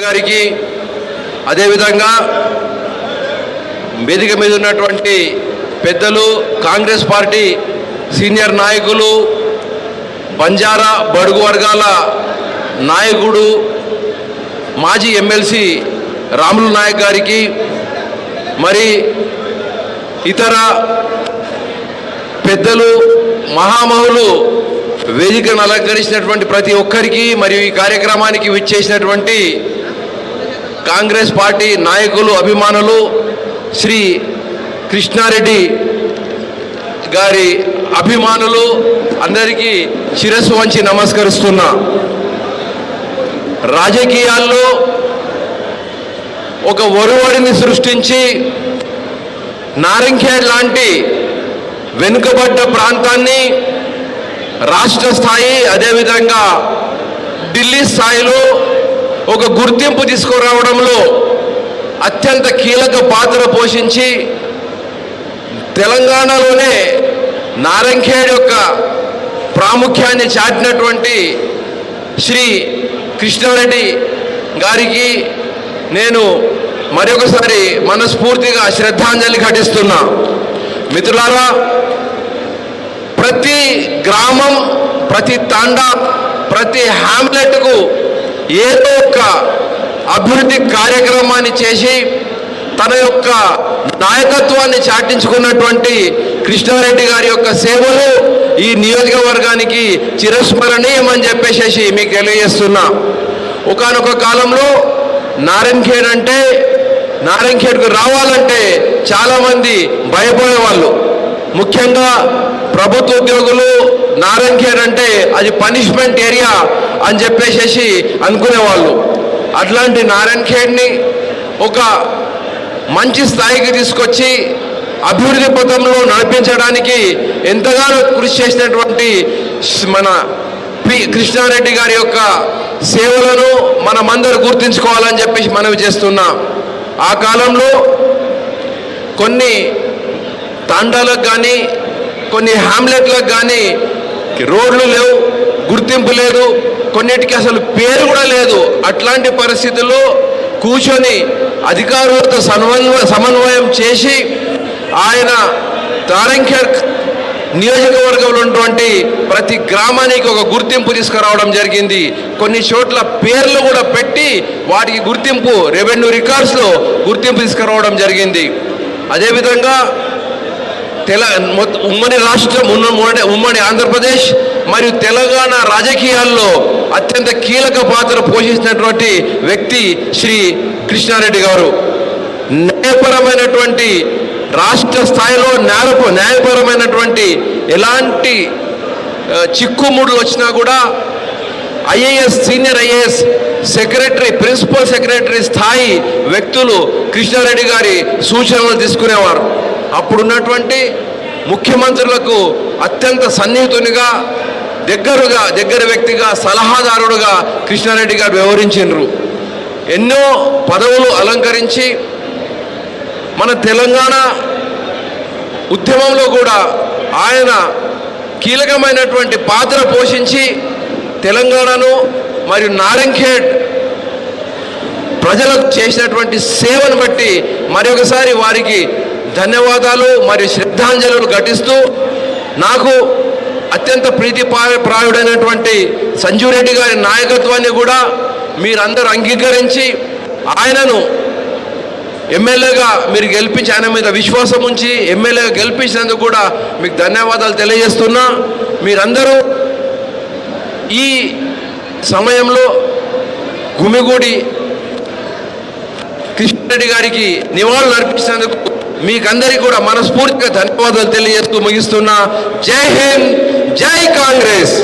గారికి అదేవిధంగా వేదిక మీద ఉన్నటువంటి పెద్దలు, కాంగ్రెస్ పార్టీ సీనియర్ నాయకులు, బంజారా బడుగు వర్గాల నాయకుడు, మాజీ ఎమ్మెల్సీ రాములు నాయక్ గారికి, మరి ఇతర పెద్దలు, మహామహులు, వేదికను అలంకరించినటువంటి ప్రతి ఒక్కరికి, మరియు ఈ కార్యక్రమానికి విచ్చేసినటువంటి కాంగ్రెస్ పార్టీ నాయకులు, అభిమానులు, శ్రీ కృష్ణారెడ్డి గారి అభిమానులు అందరికీ శిరస్సు వంచి నమస్కరిస్తున్నా. రాజకీయాల్లో ఒక ఒరవడిని సృష్టించి నారంఖేడ్ లాంటి వెనుకబడ్డ ప్రాంతాన్ని రాష్ట్ర స్థాయి, అదేవిధంగా ఢిల్లీ స్థాయిలో ఒక గుర్తింపు తీసుకురావడంలో అత్యంత కీలక పాత్ర పోషించి తెలంగాణలోనే నారంఖేడ్ యొక్క ప్రాముఖ్యాన్ని చాటినటువంటి శ్రీ కృష్ణారెడ్డి గారికి నేను మరొకసారి మనస్ఫూర్తిగా శ్రద్ధాంజలి ఘటిస్తున్నా. మిత్రులారా, ప్రతి గ్రామం, ప్రతి తాండా, ప్రతి హ్యామ్లెట్కు ఏదో ఒక అభివృద్ధి కార్యక్రమాన్ని చేసి తన యొక్క నాయకత్వాన్ని చాటించుకున్నటువంటి కృష్ణారెడ్డి గారి యొక్క సేవలు ఈ నియోజకవర్గానికి చిరస్మరణీయమని చెప్పేసి మీకు తెలియజేస్తున్నా. ఒకానొక కాలంలో నారంఖేడ్కు రావాలంటే చాలామంది భయపడేవాళ్ళు. ముఖ్యంగా ప్రభుత్వ ఉద్యోగులు నారంఖేడ్ అంటే అది పనిష్మెంట్ ఏరియా అని చెప్పేసి అనుకునేవాళ్ళు. అట్లాంటి నారంఖేడ్ని ఒక మంచి స్థాయికి తీసుకొచ్చి అభివృద్ధి పథంలో నడిపించడానికి ఎంతగానో కృషి చేసినటువంటి మన కృష్ణారెడ్డి గారి యొక్క సేవలను మనమందరూ గుర్తుంచుకోవాలని చెప్పేసి మనవి చేస్తున్నాం. ఆ కాలంలో కొన్ని తాండాలకు కానీ, కొన్ని హ్యామ్లెట్లకు కానీ రోడ్లు లేవు, గుర్తింపు లేదు, కొన్నిటికి అసలు పేరు కూడా లేదు. అట్లాంటి పరిస్థితుల్లో కూర్చొని అధికారులతో సమన్వయం చేసి ఆయన నారంఖేడ్ నియోజకవర్గంలో ఉన్నటువంటి ప్రతి గ్రామానికి ఒక గుర్తింపు తీసుకురావడం జరిగింది. కొన్ని చోట్ల పేర్లు కూడా పెట్టి వాటికి గుర్తింపు, రెవెన్యూ రికార్డ్స్లో గుర్తింపు తీసుకురావడం జరిగింది. అదేవిధంగా ఉమ్మడి రాష్ట్రం, ఉమ్మడి ఆంధ్రప్రదేశ్ మరియు తెలంగాణ రాజకీయాల్లో అత్యంత కీలక పాత్ర పోషించినటువంటి వ్యక్తి శ్రీ కృష్ణారెడ్డి గారు. న్యాయపరమైనటువంటి రాష్ట్ర స్థాయిలో న్యాయపరమైనటువంటి ఎలాంటి చిక్కుముడులు వచ్చినా కూడా IAS, senior IAS secretary, principal secretary స్థాయి వ్యక్తులు కృష్ణారెడ్డి గారి సూచనలు తీసుకునేవారు. అప్పుడున్నటువంటి ముఖ్యమంత్రులకు అత్యంత సన్నిహితునిగా, దగ్గర వ్యక్తిగా, సలహాదారుడుగా కృష్ణారెడ్డి గారు వ్యవహరించారు. ఎన్నో పదవులు అలంకరించి మన తెలంగాణ ఉద్యమంలో కూడా ఆయన కీలకమైనటువంటి పాత్ర పోషించి తెలంగాణను మరియు నారంఖేడ్ ప్రజలకు చేసినటువంటి సేవను బట్టి మరొకసారి వారికి ధన్యవాదాలు మరియు శ్రద్ధాంజలులు ఘటిస్తూ, నాకు అత్యంత ప్రీతిపాయుడైనటువంటి సంజీవ్ రెడ్డి గారి నాయకత్వాన్ని కూడా మీరందరూ అంగీకరించి ఆయనను ఎమ్మెల్యేగా మీరు గెలిపించి, ఆయన మీద విశ్వాసం ఉంచి ఎమ్మెల్యేగా గెలిపించినందుకు కూడా మీకు ధన్యవాదాలు తెలియజేస్తున్నా. మీరందరూ ఈ సమయంలో గుమిగూడి కృష్ణారెడ్డి గారికి నివాళులు అర్పించినందుకు మీకందరికీ కూడా మనస్ఫూర్తిగా ధన్యవాదాలు తెలియజేస్తూ ముగిస్తున్నా. జై హింద్, జై కాంగ్రెస్.